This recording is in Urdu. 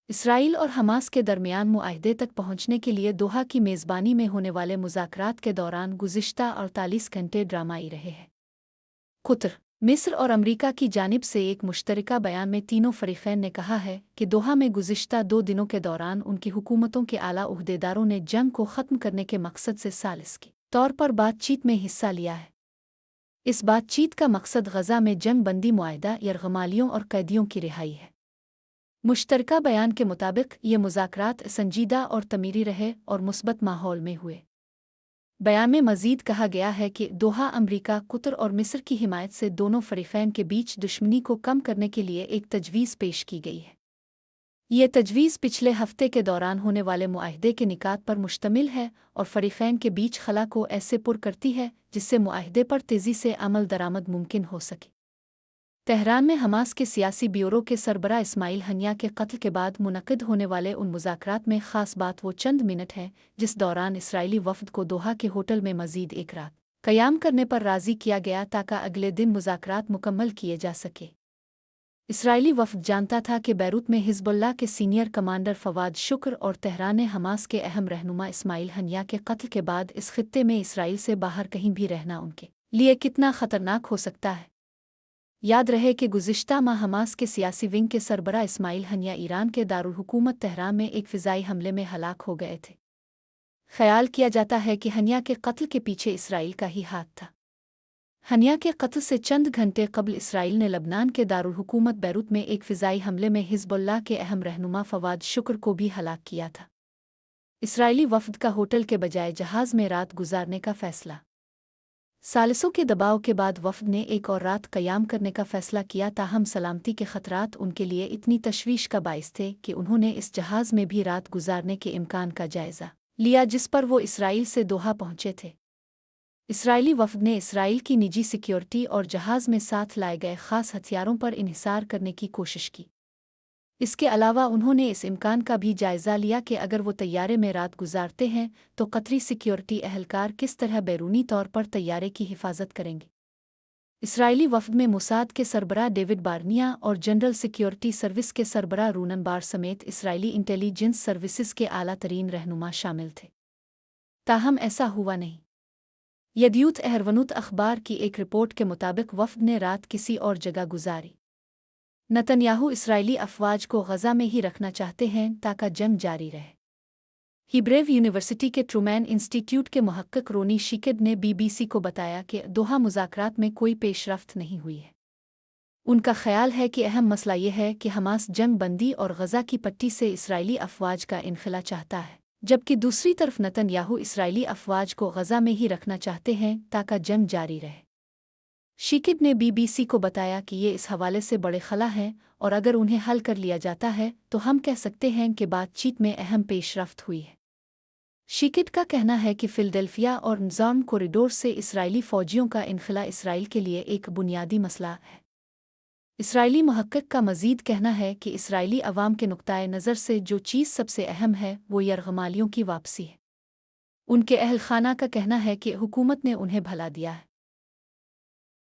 اسرائیل اور حماس کے درمیان معاہدے تک پہنچنے کے لیے دوحہ کی میزبانی میں ہونے والے مذاکرات کے دوران گزشتہ 48 گھنٹے ڈرامائی رہے ہیں۔ قطر، مصر اور امریکہ کی جانب سے ایک مشترکہ بیان میں تینوں فریقین نے کہا ہے کہ دوحہ میں گزشتہ 2 دنوں کے دوران ان کی حکومتوں کے اعلیٰ عہدیداروں نے جنگ کو ختم کرنے کے مقصد سے ثالث طور پر بات چیت میں حصہ لیا ہے۔ اس بات چیت کا مقصد غزہ میں جنگ بندی معاہدہ، یرغمالیوں اور قیدیوں کی رہائی ہے۔ مشترکہ بیان کے مطابق یہ مذاکرات سنجیدہ اور تعمیری رہے اور مثبت ماحول میں ہوئے۔ بیان میں مزید کہا گیا ہے کہ دوحہ امریکہ، قطر اور مصر کی حمایت سے دونوں فریقین کے بیچ دشمنی کو کم کرنے کے لیے ایک تجویز پیش کی گئی ہے۔ یہ تجویز پچھلے ہفتے کے دوران ہونے والے معاہدے کے نکات پر مشتمل ہے اور فریقین کے بیچ خلا کو ایسے پر کرتی ہے جس سے معاہدے پر تیزی سے عمل درآمد ممکن ہو سکے۔ تہران میں حماس کے سیاسی بیورو کے سربراہ اسماعیل ہنیہ کے قتل کے بعد منعقد ہونے والے ان مذاکرات میں خاص بات وہ چند منٹ ہے جس دوران اسرائیلی وفد کو دوحہ کے ہوٹل میں مزید ایک رات قیام کرنے پر راضی کیا گیا تاکہ اگلے دن مذاکرات مکمل کیے جا سکے۔ اسرائیلی وفد جانتا تھا کہ بیروت میں حزب اللہ کے سینئر کمانڈر فواد شکر اور تہران حماس کے اہم رہنما اسماعیل ہنیہ کے قتل کے بعد اس خطے میں اسرائیل سے باہر کہیں بھی رہنا ان کے لیے کتنا خطرناک ہو سکتا ہے۔ یاد رہے کہ گزشتہ ماہ حماس کے سیاسی ونگ کے سربراہ اسماعیل ہنیہ ایران کے دارالحکومت تہران میں ایک فضائی حملے میں ہلاک ہو گئے تھے۔ خیال کیا جاتا ہے کہ ہنیہ کے قتل کے پیچھے اسرائیل کا ہی ہاتھ تھا۔ ہنیہ کے قتل سے چند گھنٹے قبل اسرائیل نے لبنان کے دارالحکومت بیروت میں ایک فضائی حملے میں حزب اللہ کے اہم رہنما فواد شکر کو بھی ہلاک کیا تھا۔ اسرائیلی وفد کا ہوٹل کے بجائے جہاز میں رات گزارنے کا فیصلہ۔ ثالثوں کے دباؤ کے بعد وفد نے ایک اور رات قیام کرنے کا فیصلہ کیا، تاہم سلامتی کے خطرات ان کے لیے اتنی تشویش کا باعث تھے کہ انہوں نے اس جہاز میں بھی رات گزارنے کے امکان کا جائزہ لیا جس پر وہ اسرائیل سے دوحہ پہنچے تھے۔ اسرائیلی وفد نے اسرائیل کی نجی سیکیورٹی اور جہاز میں ساتھ لائے گئے خاص ہتھیاروں پر انحصار کرنے کی کوشش کی۔ اس کے علاوہ انہوں نے اس امکان کا بھی جائزہ لیا کہ اگر وہ طیارے میں رات گزارتے ہیں تو قطری سیکیورٹی اہلکار کس طرح بیرونی طور پر طیارے کی حفاظت کریں گے۔ اسرائیلی وفد میں موساد کے سربراہ ڈیوڈ بارنیا اور جنرل سیکیورٹی سروس کے سربراہ رونن بار سمیت اسرائیلی انٹیلی جنس سروسز کے اعلیٰ ترین رہنما شامل تھے۔ تاہم ایسا ہوا نہیں۔ یدیوت اہرونوت اخبار کی ایک رپورٹ کے مطابق وفد نے رات کسی اور جگہ گزاری۔ نتن یاہو اسرائیلی افواج کو غزہ میں ہی رکھنا چاہتے ہیں تاکہ جنگ جاری رہے۔ ہیبریو یونیورسٹی کے ٹرومین انسٹی ٹیوٹ کے محقق رونی شیکڈ نے BBC کو بتایا کہ دوحہ مذاکرات میں کوئی پیش رفت نہیں ہوئی ہے۔ ان کا خیال ہے کہ اہم مسئلہ یہ ہے کہ حماس جنگ بندی اور غزہ کی پٹی سے اسرائیلی افواج کا انخلا چاہتا ہے، جبکہ دوسری طرف نتن یاہو اسرائیلی افواج کو غزہ میں ہی رکھنا چاہتے ہیں تاکہ جنگ جاری رہے۔ شیکڈ نے BBC کو بتایا کہ یہ اس حوالے سے بڑے خلا ہیں اور اگر انہیں حل کر لیا جاتا ہے تو ہم کہہ سکتے ہیں کہ بات چیت میں اہم پیش رفت ہوئی ہے۔ شیکڈ کا کہنا ہے کہ فلڈیلفیا اور نظام کوریڈور سے اسرائیلی فوجیوں کا انخلا اسرائیل کے لیے ایک بنیادی مسئلہ ہے۔ اسرائیلی محقق کا مزید کہنا ہے کہ اسرائیلی عوام کے نقطۂ نظر سے جو چیز سب سے اہم ہے وہ یرغمالیوں کی واپسی ہے۔ ان کے اہل خانہ کا کہنا ہے کہ حکومت نے انہیں بھلا دیا ہے۔